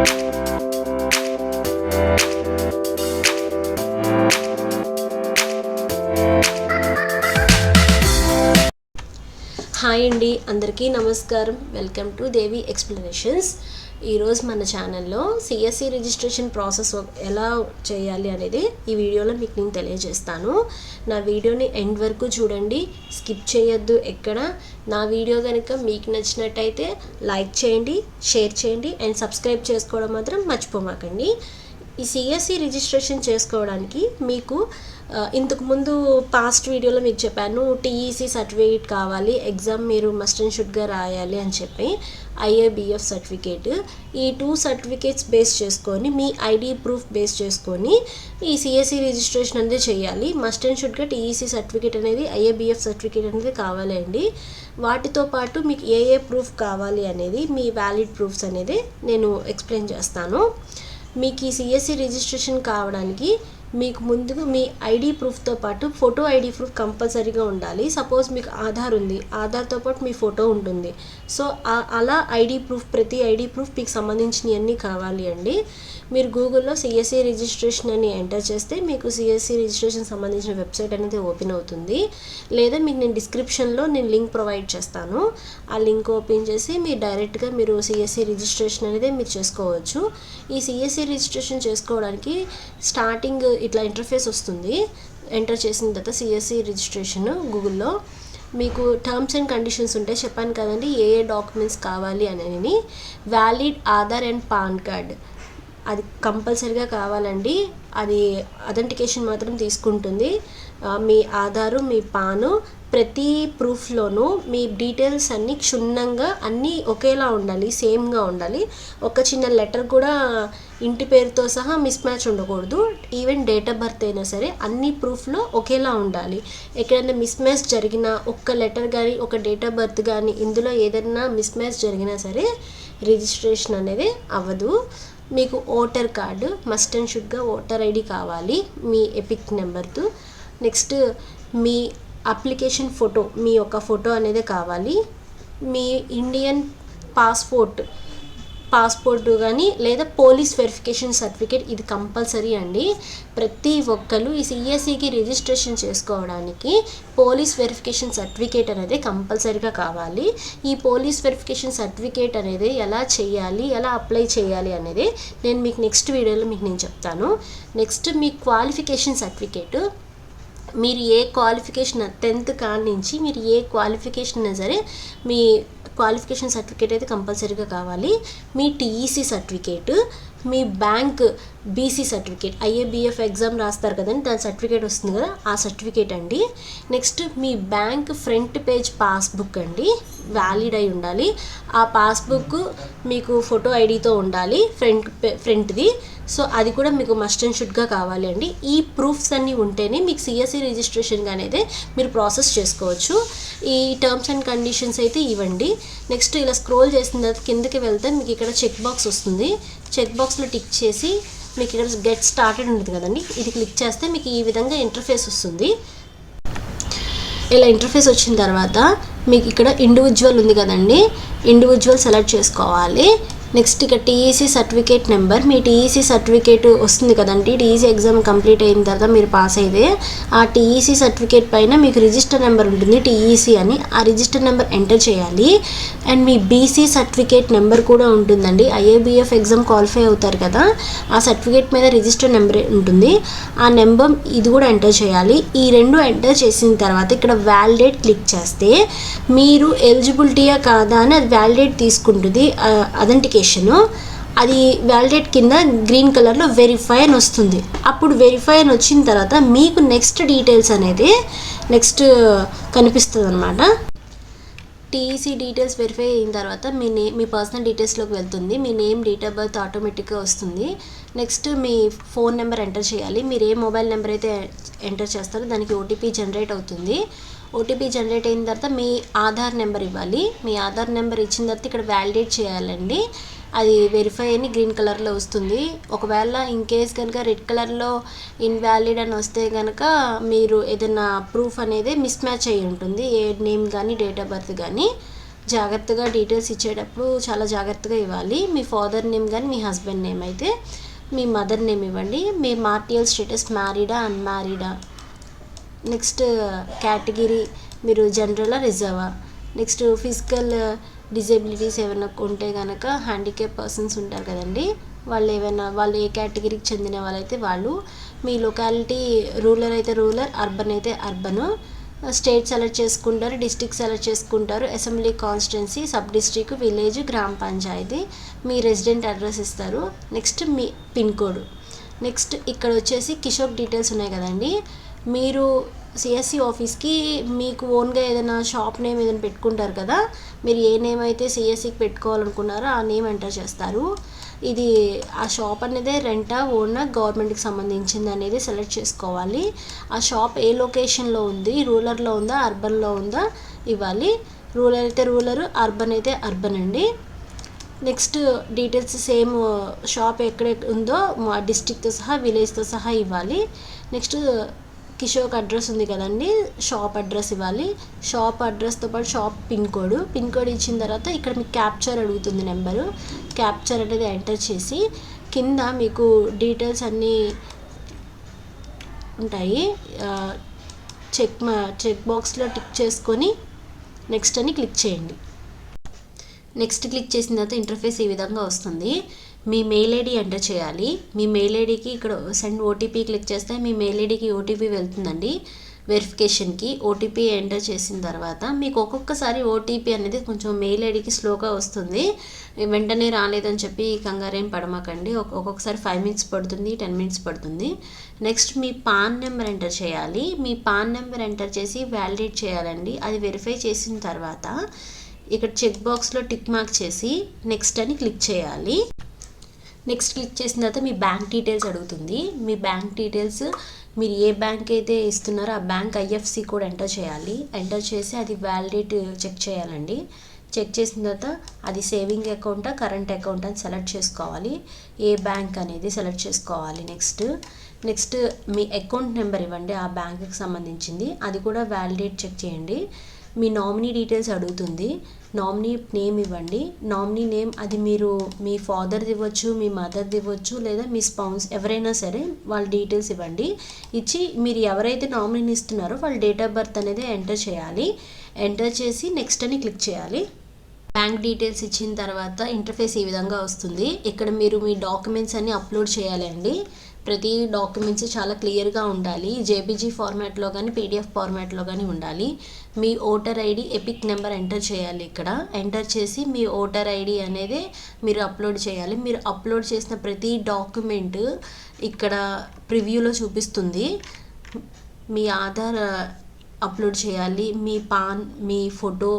Hi అండి, అందరికీ నమస్కారం. Welcome to Devi explanations. ఈరోజు మన ఛానల్లో సిఎస్సి రిజిస్ట్రేషన్ ప్రాసెస్ ఎలా చేయాలి అనేది ఈ వీడియోలో మీకు నేను తెలియజేస్తాను. నా వీడియోని ఎండ్ వరకు చూడండి, స్కిప్ చేయొద్దు ఎక్కడ. నా వీడియో కనుక మీకు నచ్చినట్టయితే లైక్ చేయండి, షేర్ చేయండి అండ్ సబ్స్క్రైబ్ చేసుకోవడం మాత్రం మర్చిపోమాకండి. ఈ సిఎస్సి రిజిస్ట్రేషన్ చేసుకోవడానికి మీకు ఇంతకుముందు పాస్ట్ వీడియోలో మీకు చెప్పాను, టీఈసీ సర్టిఫికేట్ కావాలి, ఎగ్జామ్ మీరు మస్ట్ అండ్ షుడ్గా రాయాలి అని చెప్పి. ఐఏబిఎఫ్ సర్టిఫికేట్, ఈ 2 సర్టిఫికేట్స్ బేస్ చేసుకొని మీ ఐడి ప్రూఫ్ బేస్ చేసుకొని ఈ సిఎస్సి రిజిస్ట్రేషన్ అనేది చేయాలి. మస్ట్ అండ్ షుడ్గా టీఈసీ సర్టిఫికేట్ అనేది, ఐఏబిఎఫ్ సర్టిఫికేట్ అనేది కావాలి అండి. వాటితో పాటు మీకు ఏ ప్రూఫ్ కావాలి అనేది, మీ వ్యాలిడ్ ప్రూఫ్స్ అనేది నేను ఎక్స్ప్లెయిన్ చేస్తాను. మీకు ఈ సిఎస్సి రిజిస్ట్రేషన్ కావడానికి మీకు ముందుగా మీ ఐడి ప్రూఫ్తో పాటు ఫోటో ఐడి ప్రూఫ్ కంపల్సరీగా ఉండాలి. సపోజ్ మీకు ఆధార్ ఉంది, ఆధార్తో పాటు మీ ఫోటో ఉంటుంది. సో అలా ఐడి ప్రూఫ్, ప్రతి ఐడి ప్రూఫ్ మీకు సంబంధించినవన్నీ కావాలి అండి. మీరు గూగుల్లో సిఎస్సి రిజిస్ట్రేషన్ అని ఎంటర్ చేస్తే మీకు సిఎస్సి రిజిస్ట్రేషన్ సంబంధించిన వెబ్సైట్ అనేది ఓపెన్ అవుతుంది. లేదా మీకు నేను డిస్క్రిప్షన్లో లింక్ ప్రొవైడ్ చేస్తాను. ఆ లింక్ ఓపెన్ చేసి మీరు డైరెక్ట్గా మీరు సిఎస్సి రిజిస్ట్రేషన్ అనేది మీరు చేసుకోవచ్చు. ఈ సిఎస్సి రిజిస్ట్రేషన్ చేసుకోవడానికి స్టార్టింగ్ ఇట్లా ఇంటర్ఫేస్ వస్తుంది. ఎంటర్ చేసిన తర్వాత సిఎస్సి రిజిస్ట్రేషన్ గూగుల్లో మీకు టర్మ్స్ అండ్ కండిషన్స్ ఉంటాయి. చెప్పాను కదండి ఏ డాక్యుమెంట్స్ కావాలి అనేది. Valid Aadhaar and pan card అది కంపల్సరీగా కావాలండి. అది అథెంటికేషన్ మాత్రం తీసుకుంటుంది. మీ ఆధారు, మీ పాను, ప్రతి ప్రూఫ్లోనూ మీ డీటెయిల్స్ అన్నీ క్షుణ్ణంగా అన్నీ ఒకేలా ఉండాలి, సేమ్గా ఉండాలి. ఒక చిన్న లెటర్ కూడా ఇంటి పేరుతో సహా మిస్ మ్యాచ్ ఉండకూడదు. ఈవెన్ డేట్ ఆఫ్ బర్త్ అయినా సరే అన్ని ప్రూఫ్లో ఒకేలా ఉండాలి. ఎక్కడైనా మిస్ మ్యాచ్ జరిగినా, ఒక్క లెటర్ కానీ ఒక డేట్ ఆఫ్ బర్త్ కానీ ఇందులో ఏదైనా మిస్ మ్యాచ్ జరిగినా సరే రిజిస్ట్రేషన్ అనేది అవ్వదు. మీకు ఓటర్ కార్డు, మస్ట్ అండ్ షుడ్గా ఓటర్ ఐడి కావాలి, మీ ఎపిక్ నెంబర్తో. నెక్స్ట్ మీ అప్లికేషన్ ఫోటో, మీ యొక్క ఫోటో అనేది కావాలి. మీ ఇండియన్ పాస్పోర్ట్ కానీ లేదా పోలీస్ వెరిఫికేషన్ సర్టిఫికేట్ ఇది కంపల్సరీ అండి. ప్రతి ఒక్కరు ఈ సిఎస్సికి రిజిస్ట్రేషన్ చేసుకోవడానికి పోలీస్ వెరిఫికేషన్ సర్టిఫికేట్ అనేది కంపల్సరీగా కావాలి. ఈ పోలీస్ వెరిఫికేషన్ సర్టిఫికేట్ అనేది ఎలా చేయాలి, ఎలా అప్లై చేయాలి అనేది నేను మీకు నెక్స్ట్ వీడియోలో నేను చెప్తాను. నెక్స్ట్ మీ క్వాలిఫికేషన్ సర్టిఫికేట్, మీరు ఏ క్వాలిఫికేషన్ 10th కాడి నుంచి మీరు ఏ క్వాలిఫికేషన్ అయినా సరే మీ క్వాలిఫికేషన్ సర్టిఫికేట్ అయితే కంపల్సరీగా కావాలి. మీ టీఈసీ సర్టిఫికేట్, మీ బ్యాంక్ బీసీ సర్టిఫికేట్, ఐఏబిఎఫ్ ఎగ్జామ్ రాస్తారు కదండి, దాని సర్టిఫికేట్ వస్తుంది కదా, ఆ సర్టిఫికేట్ అండి. నెక్స్ట్ మీ బ్యాంక్ ఫ్రంట్ పేజ్ పాస్బుక్ అండి, వ్యాలిడ్ అయి ఉండాలి. ఆ పాస్బుక్ మీకు ఫోటో ఐడితో ఉండాలి, ఫ్రంట్ది. సో అది కూడా మీకు మస్ట్ అండ్ షుడ్గా కావాలి అండి. ఈ ప్రూఫ్స్ అన్నీ ఉంటేనే మీకు సిఎస్సి రిజిస్ట్రేషన్ అనేది మీరు ప్రాసెస్ చేసుకోవచ్చు. ఈ టర్మ్స్ అండ్ కండిషన్స్ అయితే ఇవ్వండి. నెక్స్ట్ ఇలా స్క్రోల్ చేసిన తర్వాత కిందకి వెళ్తే మీకు ఇక్కడ చెక్ బాక్స్ వస్తుంది. చెక్ బాక్స్లో టిక్ చేసి మీకు ఇక్కడ గెట్ స్టార్టెడ్ ఉంటుంది కదండి, ఇది క్లిక్ చేస్తే మీకు ఈ విధంగా ఇంటర్ఫేస్ వస్తుంది. ఇలా ఇంటర్ఫేస్ వచ్చిన తర్వాత మీకు ఇక్కడ ఇండివిజువల్ ఉంది కదండి, ఇండివిజువల్ సెలెక్ట్ చేసుకోవాలి. నెక్స్ట్ ఇక్కడ టీఈసీ సర్టిఫికేట్ నెంబర్, మీ టీఈసీ సర్టిఫికేట్ వస్తుంది కదండి, టీఈసీ ఎగ్జామ్ కంప్లీట్ అయిన తర్వాత మీరు పాస్ అయితే ఆ టీఈసీ సర్టిఫికేట్ పైన మీకు రిజిస్టర్ నెంబర్ ఉంటుంది టీఈసీ అని, ఆ రిజిస్టర్ నెంబర్ ఎంటర్ చేయాలి. And me BC certificate number కూడా ఉంటుందండి. ఐఏబిఎఫ్ ఎగ్జామ్ క్వాలిఫై అవుతారు కదా, ఆ సర్టిఫికేట్ మీద రిజిస్టర్ నెంబర్ ఉంటుంది, ఆ నెంబర్ ఇది కూడా ఎంటర్ చేయాలి. ఈ రెండు ఎంటర్ చేసిన తర్వాత ఇక్కడ వ్యాలిడేట్ క్లిక్ చేస్తే మీరు ఎలిజిబిలిటీయా కాదా అని అది వ్యాలిడేట్ తీసుకుంటుంది. అథెంటికేషన్ అది వ్యాలిడేట్ కింద గ్రీన్ కలర్లో వెరిఫై అని వస్తుంది. అప్పుడు వెరిఫై అని వచ్చిన తర్వాత మీకు నెక్స్ట్ డీటెయిల్స్ అనేది కనిపిస్తుంది అనమాట. టీఈసీ డీటెయిల్స్ వెరిఫై అయిన తర్వాత మీ పర్సనల్ డీటెయిల్స్లోకి వెళ్తుంది. మీ నేమ్, డేట్ ఆఫ్ బర్త్ ఆటోమేటిక్గా వస్తుంది. నెక్స్ట్ మీ ఫోన్ నెంబర్ ఎంటర్ చేయాలి. మీరు ఏ మొబైల్ నెంబర్ అయితే ఎంటర్ చేస్తారో దానికి ఓటీపీ జనరేట్ అవుతుంది. ఓటీపీ జనరేట్ అయిన తర్వాత మీ ఆధార్ నెంబర్ ఇవ్వాలి. మీ ఆధార్ నెంబర్ ఇచ్చిన తర్వాత ఇక్కడ వ్యాలిడేట్ చేయాలండి. అది వెరిఫై అని గ్రీన్ కలర్లో వస్తుంది. ఒకవేళ ఇన్ కేస్ కనుక రెడ్ కలర్లో ఇన్వాలిడ్ అని వస్తే కనుక మీరు ఏదైనా ప్రూఫ్ అనేది మిస్ మ్యాచ్ అయ్యి ఉంటుంది, ఏ నేమ్ కానీ డేట్ ఆఫ్ బర్త్ కానీ. జాగ్రత్తగా డీటెయిల్స్ ఇచ్చేటప్పుడు చాలా జాగ్రత్తగా ఇవ్వాలి. మీ ఫాదర్ నేమ్ కానీ మీ హస్బెండ్ నేమ్ అయితే మీ మదర్ నేమ్ ఇవ్వండి. మీ మార్టియల్ స్టేటస్ మ్యారీడా అన్మ్యారీడా, నెక్స్ట్ కేటగిరీ మీరు జనరలా రిజర్వా, నెక్స్ట్ ఫిజికల్ డిజేబిలిటీస్ ఏమైనా ఉంటే కనుక హ్యాండిక్యాప్ పర్సన్స్ ఉంటారు కదండి, వాళ్ళు ఏ కేటగిరీకి చెందిన వాళ్ళైతే వాళ్ళు. మీ లొకాలిటీ రూరల్ అయితే రూరల్, అర్బన్ అయితే అర్బను. స్టేట్ సెలెక్ట్ చేసుకుంటారు, డిస్ట్రిక్ట్ సెలెక్ట్ చేసుకుంటారు, assembly constituency, sub district, village, గ్రామ పంచాయతీ, మీ రెసిడెంట్ అడ్రస్ ఇస్తారు. నెక్స్ట్ మీ పిన్ కోడ్. నెక్స్ట్ ఇక్కడ వచ్చేసి కిషోక్ డీటెయిల్స్ ఉన్నాయి కదండి. మీరు సిఎస్సి ఆఫీస్కి మీకు ఓన్గా ఏదైనా షాప్ నేమ్ ఏదైనా పెట్టుకుంటారు కదా, మీరు ఏ నేమ్ అయితే సిఎస్సికి పెట్టుకోవాలనుకున్నారో ఆ నేమ్ ఎంటర్ చేస్తారు. ఇది ఆ షాప్ అనేది రెంటా ఓనా గవర్నమెంట్కి సంబంధించింది అనేది సెలెక్ట్ చేసుకోవాలి. ఆ షాప్ ఏ లొకేషన్లో ఉంది, రూరల్లో ఉందా అర్బన్లో ఉందా ఇవ్వాలి. రూరల్ అయితే రూరల్, అర్బన్ అయితే అర్బన్ అండి. నెక్స్ట్ డీటెయిల్స్ సేమ్ షాప్ ఎక్కడ ఉందో డిస్ట్రిక్ట్తో సహా విలేజ్తో సహా ఇవ్వాలి. నెక్స్ట్ కిషోక్ అడ్రస్ ఉంది కదండి, షాప్ అడ్రస్ ఇవ్వాలి. షాప్ అడ్రస్తో పాటు షాప్ పిన్ కోడ్ ఇచ్చిన తర్వాత ఇక్కడ మీకు క్యాప్చర్ అడుగుతుంది నెంబరు. క్యాప్చర్ అనేది ఎంటర్ చేసి కింద మీకు డీటెయిల్స్ అన్నీ ఉంటాయి, చెక్ బాక్స్లో టిక్ చేసుకొని నెక్స్ట్ అని క్లిక్ చేయండి. నెక్స్ట్ క్లిక్ చేసిన తర్వాత ఇంటర్ఫేస్ ఈ విధంగా వస్తుంది. మీ మెయిల్ ఐడి ఎంటర్ చేయాలి. మీ మెయిల్ ఐడికి ఇక్కడ సెండ్ ఓటీపీ క్లిక్ చేస్తే మీ మెయిల్ ఐడికి ఓటీపీ వెళ్తుందండి వెరిఫికేషన్కి. ఓటీపీ ఎంటర్ చేసిన తర్వాత మీకు ఒక్కొక్కసారి ఓటీపీ అనేది కొంచెం మెయిల్ ఐడికి స్లోగా వస్తుంది. వెంటనే రాలేదని చెప్పి కంగారేం పడమాకండి. ఒక్కొక్కసారి 5 minutes పడుతుంది, 10 minutes పడుతుంది. నెక్స్ట్ మీ పాన్ నెంబర్ ఎంటర్ చేయాలి. మీ పాన్ నెంబర్ ఎంటర్ చేసి వ్యాలిడేట్ చేయాలండి. అది వెరిఫై చేసిన తర్వాత ఇక్కడ చెక్ బాక్స్లో టిక్ మార్క్ చేసి నెక్స్ట్ అని క్లిక్ చేయాలి. నెక్స్ట్ క్లిక్ చేసిన తర్వాత మీ బ్యాంక్ డీటెయిల్స్ అడుగుతుంది. మీ బ్యాంక్ డీటెయిల్స్ మీరు ఏ బ్యాంక్ అయితే ఇస్తున్నారో ఆ బ్యాంక్ ఐఎఫ్సి కోడ్ ఎంటర్ చేయాలి. ఎంటర్ చేసి అది వ్యాలిడేట్ చెక్ చేయాలండి. చెక్ చేసిన తర్వాత అది సేవింగ్ అకౌంటా కరెంట్ అకౌంట్ అని సెలెక్ట్ చేసుకోవాలి. ఏ బ్యాంక్ అనేది సెలెక్ట్ చేసుకోవాలి. నెక్స్ట్ మీ అకౌంట్ నెంబర్ ఇవ్వండి, ఆ బ్యాంక్కి సంబంధించింది. అది కూడా వ్యాలిడేట్ చెక్ చేయండి. మీ నామినీ డీటెయిల్స్ అడుగుతుంది. నామినీ నేమ్ ఇవ్వండి. నామినీ నేమ్ అది మీరు మీ ఫాదర్ది ఇవ్వచ్చు, మీ మదర్ది ఇవ్వచ్చు, లేదా మీ స్పౌస్ ఎవరైనా సరే వాళ్ళ డీటెయిల్స్ ఇవ్వండి. ఇచ్చి మీరు ఎవరైతే నామినీని ఇస్తున్నారో వాళ్ళ డేట్ ఆఫ్ బర్త్ అనేది ఎంటర్ చేయాలి. ఎంటర్ చేసి నెక్స్ట్ అని క్లిక్ చేయాలి. బ్యాంక్ డీటెయిల్స్ ఇచ్చిన తర్వాత ఇంటర్ఫేస్ ఈ విధంగా వస్తుంది. ఇక్కడ మీరు మీ డాక్యుమెంట్స్ అన్ని అప్లోడ్ చేయాలి అండి. ప్రతి డాక్యుమెంట్స్ చాలా క్లియర్గా ఉండాలి. జేపీజీ ఫార్మాట్లో కానీ పీడిఎఫ్ ఫార్మాట్లో కానీ ఉండాలి. మీ voter ID EPIC number enter చేయాలి. ఇక్కడ ఎంటర్ చేసి మీ ఓటర్ ఐడి అనేది మీరు అప్లోడ్ చేయాలి. మీరు అప్లోడ్ చేసిన ప్రతి డాక్యుమెంట్ ఇక్కడ ప్రివ్యూలో చూపిస్తుంది. మీ ఆధార్ అప్లోడ్ చేయాలి, మీ పాన్, మీ ఫోటో,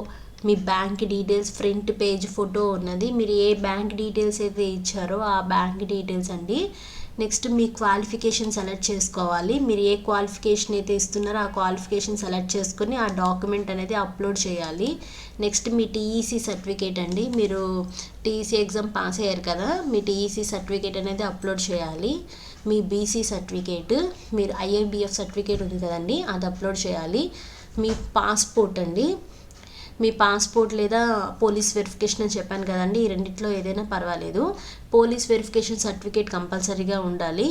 మీ bank details, front page photo ఉన్నది. మీరు ఏ బ్యాంక్ డీటెయిల్స్ అయితే ఇచ్చారో ఆ బ్యాంక్ డీటెయిల్స్ అండి. నెక్స్ట్ మీ క్వాలిఫికేషన్ సెలెక్ట్ చేసుకోవాలి. మీరు ఏ క్వాలిఫికేషన్ అయితే ఇస్తున్నారో ఆ క్వాలిఫికేషన్ సెలెక్ట్ చేసుకొని ఆ డాక్యుమెంట్ అనేది అప్లోడ్ చేయాలి. నెక్స్ట్ మీ టీఈసీ సర్టిఫికేట్ అండి. మీరు టీఈసీ ఎగ్జామ్ పాస్ అయ్యారు కదా, మీ టీఈసీ సర్టిఫికేట్ అనేది అప్లోడ్ చేయాలి. మీ బీసీ సర్టిఫికేట్, మీరు ఐఐబిఎఫ్ సర్టిఫికేట్ ఉంది కదండి అది అప్లోడ్ చేయాలి. మీ పాస్పోర్ట్ అండి, మీ పాస్పోర్ట్ లేదా పోలీస్ వెరిఫికేషన్ అని చెప్పాను కదండి, ఈ రెండిట్లో ఏదైనా పర్వాలేదు. పోలీస్ వెరిఫికేషన్ సర్టిఫికేట్ కంపల్సరీగా ఉండాలి.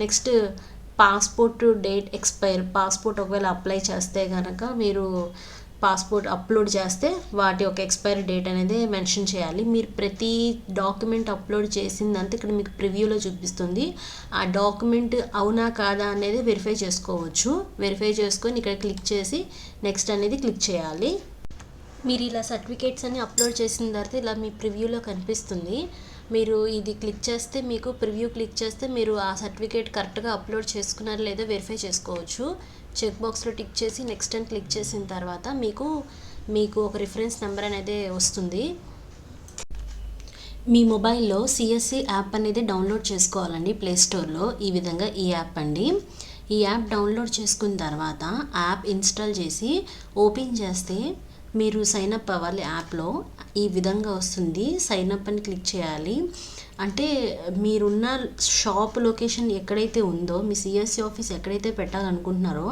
Next passport date expire, passport ఒకవేళ అప్లై చేస్తే కనుక మీరు పాస్పోర్ట్ అప్లోడ్ చేస్తే వాటి యొక్క ఎక్స్పైరీ డేట్ అనేది మెన్షన్ చేయాలి. మీరు ప్రతి డాక్యుమెంట్ అప్లోడ్ చేసిందంతా ఇక్కడ మీకు ప్రివ్యూలో చూపిస్తుంది. ఆ డాక్యుమెంట్ అవునా కాదా అనేది వెరిఫై చేసుకోవచ్చు. వెరిఫై చేసుకొని ఇక్కడ క్లిక్ చేసి నెక్స్ట్ అనేది క్లిక్ చేయాలి. మీరు ఇలా సర్టిఫికేట్స్ అన్ని అప్లోడ్ చేసిన తర్వాత ఇలా మీ ప్రివ్యూలో కనిపిస్తుంది. మీరు ఇది క్లిక్ చేస్తే మీకు ప్రివ్యూ క్లిక్ చేస్తే మీరు ఆ సర్టిఫికేట్ కరెక్ట్గా అప్లోడ్ చేసుకున్నారో లేదో వెరిఫై చేసుకోవచ్చు. చెక్ బాక్స్లో టిక్ చేసి నెక్స్ట్ అని క్లిక్ చేసిన తర్వాత మీకు ఒక రిఫరెన్స్ నెంబర్ అనేది వస్తుంది. మీ మొబైల్లో సిఎస్సి యాప్ అనేది డౌన్లోడ్ చేసుకోవాలండి ప్లేస్టోర్లో. ఈ విధంగా ఈ యాప్ అండి. ఈ యాప్ డౌన్లోడ్ చేసుకున్న తర్వాత యాప్ ఇన్స్టాల్ చేసి ఓపెన్ చేస్తే మీరు సైన్అప్ అవ్వాలి. యాప్లో ఈ విధంగా వస్తుంది. సైన్అప్ అని క్లిక్ చేయాలి. అంటే మీరున్న షాప్ లొకేషన్ ఎక్కడైతే ఉందో, మీ సిఎస్సి ఆఫీస్ ఎక్కడైతే పెట్టాలనుకుంటున్నారో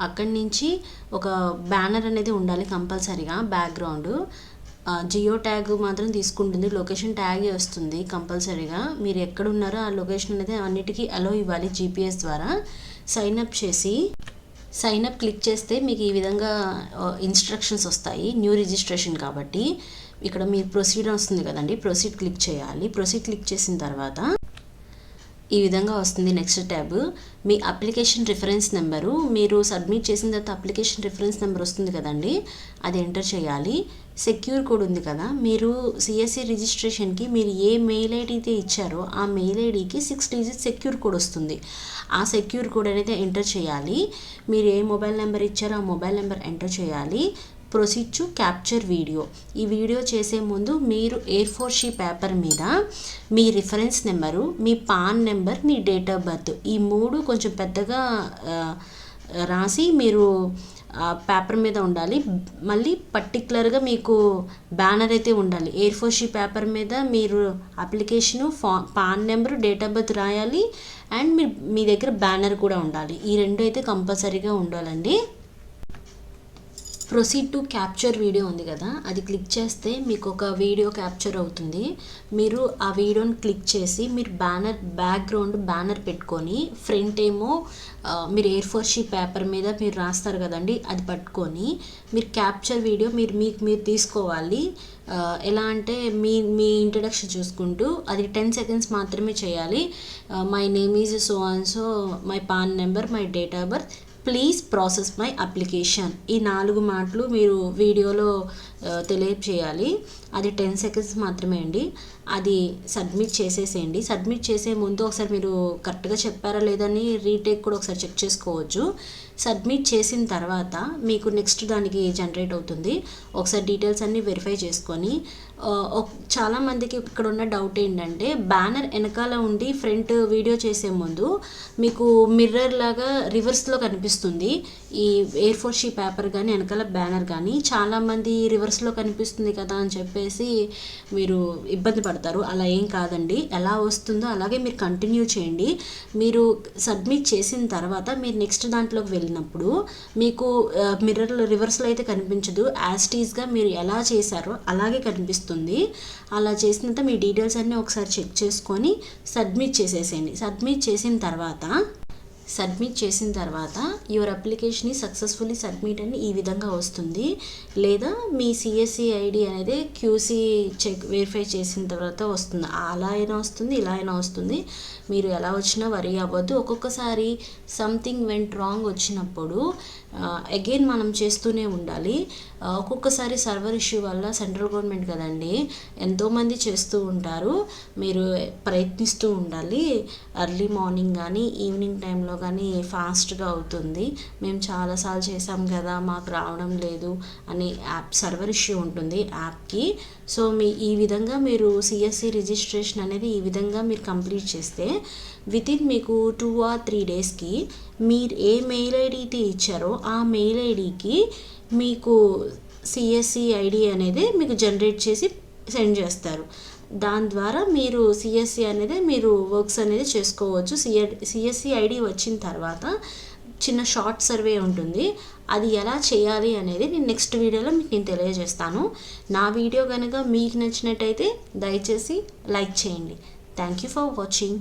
అక్కడి నుంచి ఒక బ్యానర్ అనేది ఉండాలి కంపల్సరీగా బ్యాక్గ్రౌండ్. జియో ట్యాగ్ మాత్రం తీసుకుంటుంది, లొకేషన్ ట్యాగే వస్తుంది కంపల్సరీగా. మీరు ఎక్కడ ఉన్నారో ఆ లొకేషన్ అనేది అన్నిటికీ అలో ఇవ్వాలి జీపీఎస్ ద్వారా. సైన్అప్ చేసి సైన్అప్ క్లిక్ చేస్తే మీకు ఈ విధంగా ఇన్స్ట్రక్షన్స్ వస్తాయి. న్యూ రిజిస్ట్రేషన్ కాబట్టి ఇక్కడ మీరు ప్రొసీడ్ వస్తుంది కదండి, ప్రొసీడ్ క్లిక్ చేయాలి. ప్రొసీడ్ క్లిక్ చేసిన తర్వాత ఈ విధంగా వస్తుంది నెక్స్ట్ ట్యాబ్. మీ అప్లికేషన్ రిఫరెన్స్ నెంబరు మీరు సబ్మిట్ చేసిన తర్వాత అప్లికేషన్ రిఫరెన్స్ నెంబర్ వస్తుంది కదండి, అది ఎంటర్ చేయాలి. సెక్యూర్ కోడ్ ఉంది కదా, మీరు సిఎస్సి రిజిస్ట్రేషన్కి మీరు ఏ మెయిల్ ఐడి అయితే ఇచ్చారో ఆ మెయిల్ ఐడికి 6 డిజిట్ సెక్యూర్ కోడ్ వస్తుంది. ఆ సెక్యూర్ కోడ్ అనేది ఎంటర్ చేయాలి. మీరు ఏ మొబైల్ నెంబర్ ఇచ్చారో ఆ మొబైల్ నెంబర్ ఎంటర్ చేయాలి. Proceed to capture video. ఈ వీడియో చేసే ముందు మీరు A4 షీట్ పేపర్ మీద మీ రిఫరెన్స్ నెంబరు, మీ పాన్ నెంబర్, మీ డేట్ ఆఫ్ బర్త్ ఈ 3 కొంచెం పెద్దగా రాసి మీరు పేపర్ మీద ఉండాలి. మళ్ళీ పర్టికులర్గా మీకు బ్యానర్ అయితే ఉండాలి. A4 షీట్ పేపర్ మీద మీరు application, pan number, date of birth రాయాలి. అండ్ మీ దగ్గర బ్యానర్ కూడా ఉండాలి. ఈ 2 అయితే కంపల్సరీగా ఉండాలండి. ప్రొసీడ్ టు క్యాప్చర్ వీడియో ఉంది కదా, అది క్లిక్ చేస్తే మీకు ఒక వీడియో క్యాప్చర్ అవుతుంది. మీరు ఆ వీడియోని క్లిక్ చేసి మీరు బ్యాక్గ్రౌండ్ బ్యానర్ పెట్టుకొని ఫ్రంట్ ఏమో మీరు A4 షీట్ పేపర్ మీద మీరు రాస్తారు కదండి, అది పట్టుకొని మీరు క్యాప్చర్ వీడియో మీరు తీసుకోవాలి. ఎలా అంటే మీ ఇంట్రడక్షన్ చూసుకుంటూ అది 10 సెకండ్స్ మాత్రమే చేయాలి. My name is so and so, my pan number, my date of birth, please process my application. ఈ 4 మాటలు మీరు వీడియోలో తెలియచేయాలి. అది 10 సెకండ్స్ మాత్రమే అండి. అది సబ్మిట్ చేసేసేయండి. సబ్మిట్ చేసే ముందు ఒకసారి మీరు కరెక్ట్గా చెప్పారా లేదని రీటేక్ కూడా ఒకసారి చెక్ చేసుకోవచ్చు. సబ్మిట్ చేసిన తర్వాత మీకు నెక్స్ట్ దానికి జనరేట్ అవుతుంది. ఒకసారి డీటెయిల్స్ అన్నీ వెరిఫై చేసుకొని చాలామందికి ఇక్కడ ఉన్న డౌట్ ఏంటంటే బ్యానర్ వెనకాల ఉండి ఫ్రంట్ వీడియో చేసే ముందు మీకు మిర్రర్ లాగా రివర్స్లో కనిపిస్తుంది. ఈ A4 షీట్ పేపర్ కానీ వెనకాల బ్యానర్ కానీ చాలామంది రివర్స్లో కనిపిస్తుంది కదా అని చెప్పేసి మీరు ఇబ్బంది పడతారు. అలా ఏం కాదండి, ఎలా వస్తుందో అలాగే మీరు కంటిన్యూ చేయండి. మీరు సబ్మిట్ చేసిన తర్వాత మీరు నెక్స్ట్ దాంట్లోకి వెళ్ళినప్పుడు మీకు మిర్రర్లో రివర్స్లో అయితే కనిపించదు. యాజ్ టీజ్గా మీరు ఎలా చేశారో అలాగే కనిపిస్తుంది. అలా చేసినంత మీ డీటెయిల్స్ అన్నీ ఒకసారి చెక్ చేసుకొని సబ్మిట్ చేసేసేయండి. సబ్మిట్ చేసిన తర్వాత యువర్ అప్లికేషన్ ఈ సక్సెస్ఫుల్లీ సబ్మిట్ అని ఈ విధంగా వస్తుంది. లేదా మీ సిఎస్సి ఐడి అనేది క్యూసీ వెరిఫై చేసిన తర్వాత వస్తుంది. అలా అయినా వస్తుంది, ఇలా అయినా వస్తుంది. మీరు ఎలా వచ్చినా వరీ అవ్వద్దు. ఒక్కొక్కసారి సంథింగ్ వెంట్ రాంగ్ వచ్చినప్పుడు అగైన్ మనం చేస్తూనే ఉండాలి. ఒక్కొక్కసారి సర్వర్ ఇష్యూ వల్ల సెంట్రల్ గవర్నమెంట్ కదండి, ఎంతోమంది చేస్తూ ఉంటారు. మీరు ప్రయత్నిస్తూ ఉండాలి. ఎర్లీ మార్నింగ్ కానీ ఈవినింగ్ టైంలో కానీ ఫాస్ట్గా అవుతుంది. మేము చాలాసార్లు చేసాం కదా మాకు రావడం లేదు అని యాప్ సర్వర్ ఇష్యూ ఉంటుంది యాప్కి. సో ఈ విధంగా మీరు సిఎస్సి రిజిస్ట్రేషన్ అనేది ఈ విధంగా మీరు కంప్లీట్ చేస్తే వితిన్ మీకు 2 or 3 డేస్కి మీరు ఏ మెయిల్ ఐడి అయితే ఇచ్చారో ఆ మెయిల్ ఐడికి మీకు సిఎస్సి ఐడి అనేది మీకు జనరేట్ చేసి సెండ్ చేస్తారు. దాని ద్వారా మీరు సిఎస్సి అనేది మీరు వర్క్స్ అనేది చేసుకోవచ్చు. సిఎస్సి ఐడి వచ్చిన తర్వాత చిన్న షార్ట్ సర్వే ఉంటుంది. అది ఎలా చేయాలి అనేది నేను నెక్స్ట్ వీడియోలో మీకు నేను తెలియజేస్తాను. నా వీడియో కనుక మీకు నచ్చినట్టయితే దయచేసి లైక్ చేయండి. Thank you for watching.